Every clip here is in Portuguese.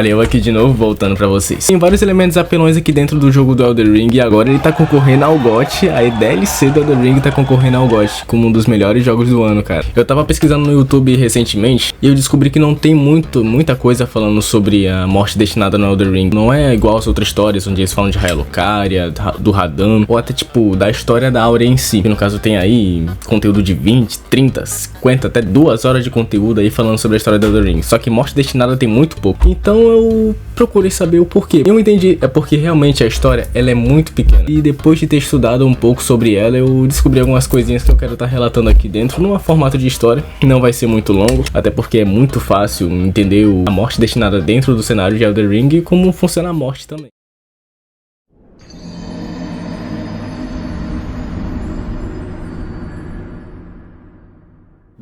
Valeu, aqui de novo, voltando pra vocês. Tem vários elementos apelões aqui dentro do jogo do Elden Ring e agora ele tá concorrendo ao GOT. A DLC do Elden Ring tá concorrendo ao GOT como um dos melhores jogos do ano, cara. Eu tava pesquisando no YouTube recentemente e eu descobri que não tem muita coisa falando sobre a morte destinada no Elden Ring. Não é igual as outras histórias onde eles falam de Raya Lucaria, do Radahn, ou até tipo da história da Áurea em si. Que no caso tem aí conteúdo de 20, 30, 50, até 2 horas de conteúdo aí falando sobre a história do Elden Ring. Só que morte destinada tem muito pouco. Então eu procurei saber o porquê. Eu entendi, é porque realmente a história ela é muito pequena. E depois de ter estudado um pouco sobre ela, eu descobri algumas coisinhas que eu quero estar relatando aqui dentro, num formato de história. Não vai ser muito longo, até porque é muito fácil entender a morte destinada dentro do cenário de Elden Ring e como funciona a morte também.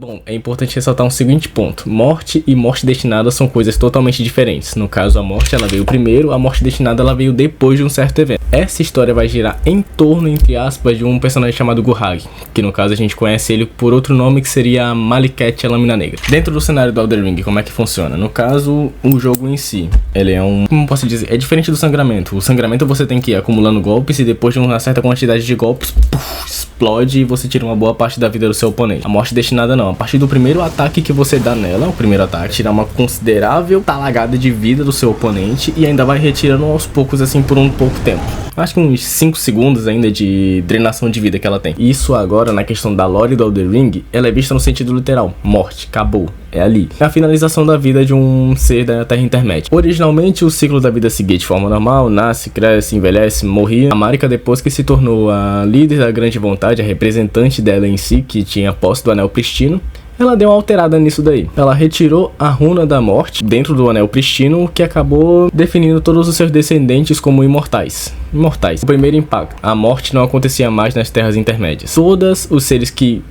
Bom, é importante ressaltar um seguinte ponto. Morte e morte destinada são coisas totalmente diferentes. No caso, a morte ela veio primeiro, a morte destinada ela veio depois de um certo evento. Essa história vai girar em torno, entre aspas, de um personagem chamado Gurhag, que no caso a gente conhece ele por outro nome que seria Maliketh, a Lâmina Negra. Dentro do cenário do Elden Ring, como é que funciona? No caso, o jogo em si, ele é como posso dizer, é diferente do sangramento. O sangramento você tem que ir acumulando golpes e depois de uma certa quantidade de golpes, explode e você tira uma boa parte da vida do seu oponente. A morte destinada não. A partir do primeiro ataque que você dá nela, o primeiro ataque, tirar uma considerável talagada de vida do seu oponente e ainda vai retirando aos poucos assim por um pouco tempo. Acho que uns 5 segundos ainda de drenação de vida que ela tem. Isso agora, na questão da lore do Elden Ring, ela é vista no sentido literal. Morte, acabou. É ali. É a finalização da vida de um ser da Terra Intermédia. Originalmente, o ciclo da vida seguia de forma normal, nasce, cresce, envelhece, morria. A Marika, depois que se tornou a líder da Grande Vontade, a representante dela em si, que tinha posse do Anel Pristino, ela deu uma alterada nisso daí. Ela retirou a Runa da Morte dentro do Anel Pristino, que acabou definindo todos os seus descendentes como imortais. O primeiro impacto. A morte não acontecia mais nas Terras Intermédias. Todos os seres que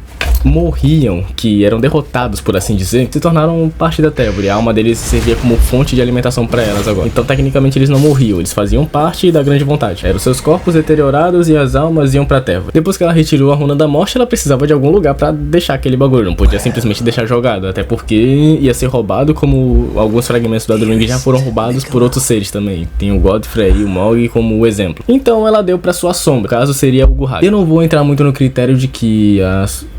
morriam, que eram derrotados, por assim dizer, se tornaram parte da Tevor, e a alma deles servia como fonte de alimentação para elas agora. Então, tecnicamente, eles não morriam, eles faziam parte da Grande Vontade. Eram seus corpos deteriorados e as almas iam pra Tevor. Depois que ela retirou a Runa da Morte, ela precisava de algum lugar pra deixar aquele bagulho, não podia simplesmente deixar jogado, até porque ia ser roubado, como alguns fragmentos do Elden Ring já foram roubados por outros seres também. Tem o Godfrey e o Mog como exemplo. Então, ela deu pra sua sombra, no caso seria o Gurhag. Eu não vou entrar muito no critério de que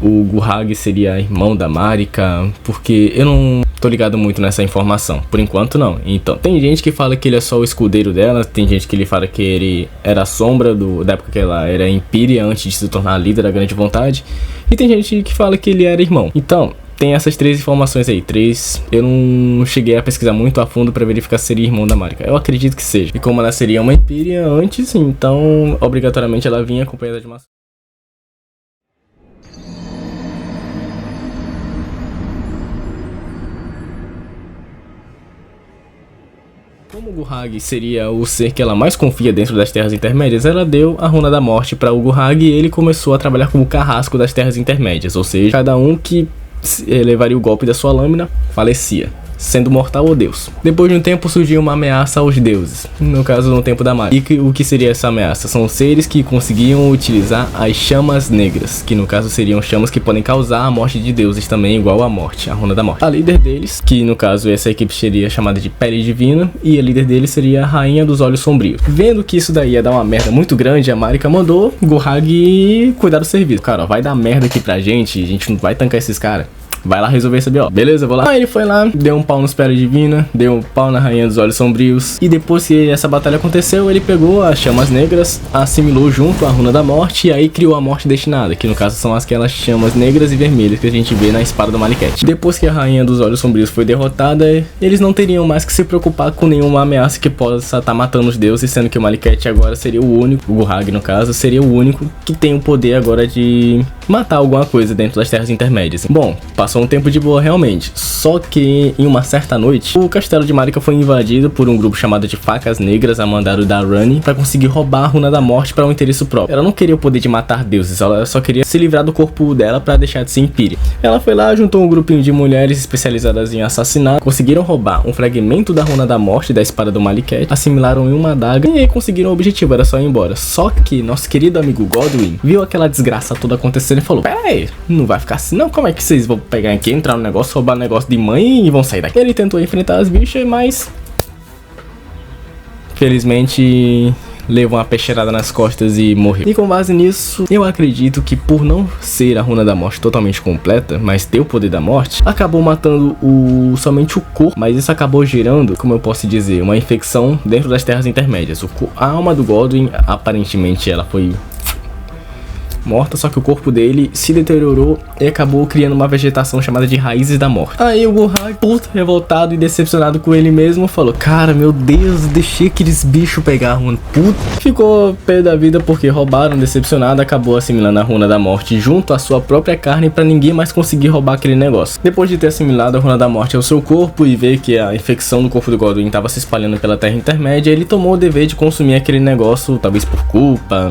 o Gurhag seria irmão da Marika, porque eu não tô ligado muito nessa informação, por enquanto não. Então, tem gente que fala que ele é só o escudeiro dela, tem gente que ele fala que ele era a sombra da época que ela era Empyrea antes de se tornar a líder da Grande Vontade, e tem gente que fala que ele era irmão. Então, tem essas 3 informações aí, 3, eu não cheguei a pesquisar muito a fundo pra verificar se seria irmão da Marika. Eu acredito que seja. E como ela seria uma Empyrea antes, então, obrigatoriamente ela vinha acompanhada de uma... Como o Gurhag seria o ser que ela mais confia dentro das Terras Intermédias, ela deu a Runa da Morte para o Gurhag e ele começou a trabalhar como carrasco das Terras Intermédias, ou seja, cada um que levaria o golpe da sua lâmina falecia, sendo mortal ou deus. Depois de um tempo surgiu uma ameaça aos deuses, no caso no tempo da Marika. E o que seria essa ameaça? São seres que conseguiam utilizar as chamas negras, que no caso seriam chamas que podem causar a morte de deuses também, igual a morte, a Runa da Morte. A líder deles, que no caso essa equipe seria chamada de Pele Divina, e a líder deles seria a Rainha dos Olhos Sombrios. Vendo que isso daí ia dar uma merda muito grande, a Marika mandou Gurhag cuidar do serviço. Cara, ó, vai dar merda aqui pra gente, a gente não vai tancar esses caras. Vai lá resolver esse B.O. Beleza, eu vou lá. Aí ele foi lá, deu um pau nos Pele Divina, deu um pau na Rainha dos Olhos Sombrios. E depois que essa batalha aconteceu, ele pegou as chamas negras, assimilou junto a Runa da Morte e aí criou a Morte Destinada, que no caso são aquelas chamas negras e vermelhas que a gente vê na espada do Maliketh. Depois que a Rainha dos Olhos Sombrios foi derrotada, eles não teriam mais que se preocupar com nenhuma ameaça que possa estar matando os deuses, sendo que o Maliketh agora seria o único, o Gurhag no caso, seria o único que tem o poder agora de matar alguma coisa dentro das Terras Intermédias. Bom, passou um tempo de boa realmente, só que em uma certa noite, o castelo de Marika foi invadido por um grupo chamado de Facas Negras, a mandado da Ranni, para conseguir roubar a Runa da Morte para um interesse próprio. Ela não queria o poder de matar deuses, ela só queria se livrar do corpo dela para deixar de ser Empyrea. Ela foi lá, juntou um grupinho de mulheres especializadas em assassinato, conseguiram roubar um fragmento da Runa da Morte da espada do Maliketh, assimilaram em uma adaga e aí conseguiram o objetivo, era só ir embora. Só que nosso querido amigo Godwyn viu aquela desgraça toda acontecendo e falou: pera aí, não vai ficar assim não, como é que vocês vão pegar aqui, entrar no negócio, roubar negócio de mãe e vão sair daqui? Ele tentou enfrentar as bichas, mas felizmente levou uma peixeirada nas costas e morreu. E com base nisso, eu acredito que por não ser a runa da morte totalmente completa, mas ter o poder da morte, acabou matando somente o corpo, mas isso acabou gerando, como eu posso dizer, uma infecção dentro das terras intermédias. A alma do Godwyn, aparentemente ela foi morta, só que o corpo dele se deteriorou e acabou criando uma vegetação chamada de Raízes da Morte. Aí o Gurrag, puto, revoltado e decepcionado com ele mesmo, falou: cara, meu Deus, deixei aqueles bichos pegar a runa. Puto. Ficou pé da vida porque roubaram, decepcionado, acabou assimilando a runa da morte junto à sua própria carne pra ninguém mais conseguir roubar aquele negócio. Depois de ter assimilado a runa da morte ao seu corpo e ver que a infecção do corpo do Godwyn estava se espalhando pela Terra Intermédia, ele tomou o dever de consumir aquele negócio, talvez por culpa,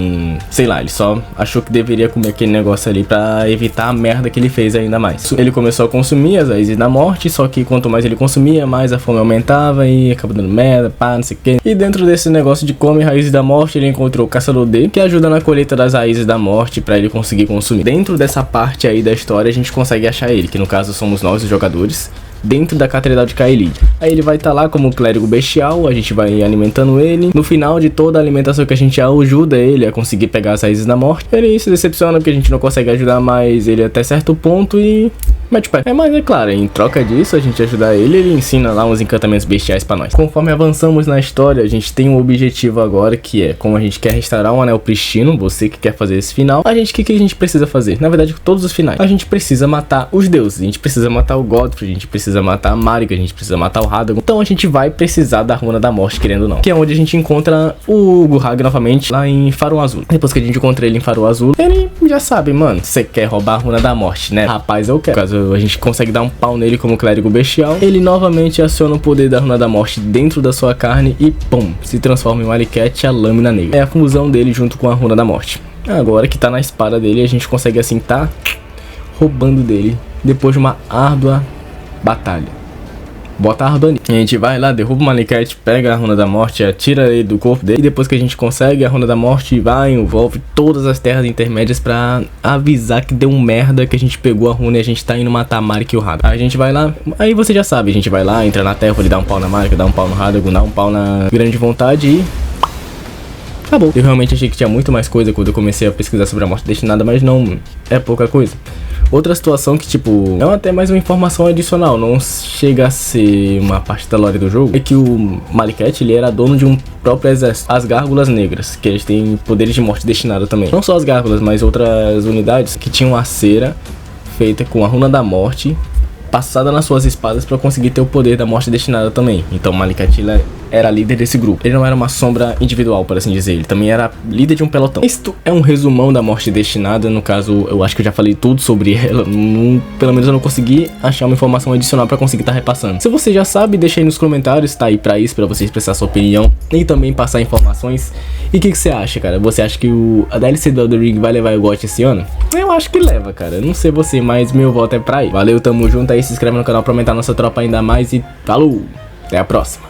sei lá, ele só achou que deveria comer aquele negócio ali pra evitar a merda que ele fez ainda mais. Ele começou a consumir as raízes da morte, só que quanto mais ele consumia, mais a fome aumentava e acabou dando merda, pá, não sei o que. E dentro desse negócio de come raízes da morte, ele encontrou o Caçador D, que ajuda na colheita das raízes da morte pra ele conseguir consumir. Dentro dessa parte aí da história, a gente consegue achar ele, que no caso somos nós, os jogadores, dentro da Catedral de Caelid. Aí ele vai estar lá como clérigo bestial, a gente vai alimentando ele. No final de toda a alimentação que a gente ajuda ele a conseguir pegar as raízes da morte, ele se decepciona porque a gente não consegue ajudar mais ele até certo ponto e mete o pé. Mas é claro, em troca disso, a gente ajudar ele ensina lá uns encantamentos bestiais pra nós. Conforme avançamos na história, a gente tem um objetivo agora, que é, como a gente quer restaurar um anel pristino, você que quer fazer esse final, o que a gente precisa fazer? Na verdade, todos os finais. A gente precisa matar os deuses, a gente precisa matar o Godfrey, a gente precisa matar a Marika, a gente precisa matar o Radagon. Então a gente vai precisar da Runa da Morte, querendo ou não. Que é onde a gente encontra o Gurrag novamente, lá em Farum Azula. Depois que a gente encontra ele em Farum Azula, ele já sabe, mano, você quer roubar a Runa da Morte, né? Rapaz, eu quero. Caso a gente consegue dar um pau nele como clérigo bestial, ele novamente aciona o poder da Runa da Morte dentro da sua carne e pum, se transforma em Maliket, a lâmina negra. É a fusão dele junto com a Runa da Morte. Agora que tá na espada dele, a gente consegue assim tá roubando dele depois de uma árdua batalha. Bota a ardua. A gente vai lá, derruba o Maliket, pega a Runa da Morte, atira ele do corpo dele. E depois que a gente consegue a Runa da Morte, vai, envolve todas as terras intermédias pra avisar que deu merda, que a gente pegou a runa e a gente tá indo matar a Marika e o Radagon. A gente vai lá, aí você já sabe, a gente vai lá, entra na terra, ele dá um pau na Marika, dá um pau no Radagon, dá um pau na Grande Vontade e acabou. Eu realmente achei que tinha muito mais coisa quando eu comecei a pesquisar sobre a morte destinada, mas não é pouca coisa. Outra situação que, tipo, é até mais uma informação adicional, não chega a ser uma parte da lore do jogo, é que o Maliket, ele era dono de um próprio exército, as Gárgulas Negras, que eles têm poderes de morte destinada também. Não só as Gárgulas, mas outras unidades que tinham a cera feita com a Runa da Morte passada nas suas espadas para conseguir ter o poder da morte destinada também. Então Maliket era líder desse grupo. Ele não era uma sombra individual, por assim dizer. Ele também era líder de um pelotão. Isto é um resumão da morte destinada. No caso, eu acho que eu já falei tudo sobre ela. Pelo menos eu não consegui achar uma informação adicional para conseguir estar repassando. Se você já sabe, deixa aí nos comentários. Tá aí pra isso, pra você expressar sua opinião e também passar informações. E o que você acha, cara? Você acha que a DLC do Elden Ring vai levar o GOT esse ano? Eu acho que leva, cara. Não sei você, mas meu voto é pra ir. Valeu, tamo junto aí. Se inscreve no canal pra aumentar nossa tropa ainda mais. E falou! Até a próxima.